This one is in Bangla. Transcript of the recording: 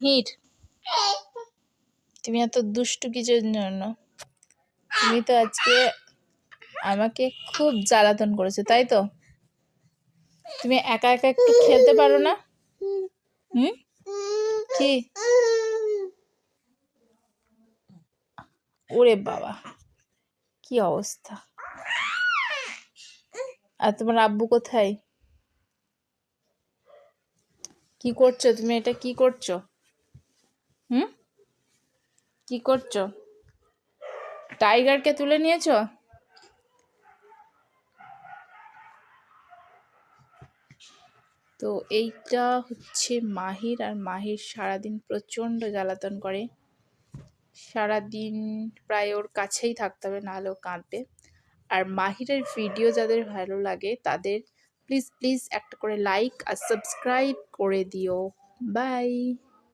হির, তুমি এত দুষ্টু কিসের জন্য? তুমি তো আজকে আমাকে খুব জ্বালাতন করেছো, তাই তো? তুমি একা একা একটু খেলতে পারো না? কি? ওরে বাবা, কি অবস্থা! আর তোমার আব্বু কোথায়? কি করছো তুমি? এটা কি করছো? কি করছো? টাইগারকে তুলে নিয়েছো? তো এইটা হচ্ছে মাহির, আর মাহির সারাদিন প্রচণ্ড জ্বালাতন করে। সারাদিন প্রায় ওর কাছেই থাকতে হবে, নাহলে ও কাঁদবে। আর মাহিরের ভিডিও যাদের ভালো লাগে তাদের প্লিজ প্লিজ একটা করে লাইক আর সাবস্ক্রাইব করে দিও। বাই।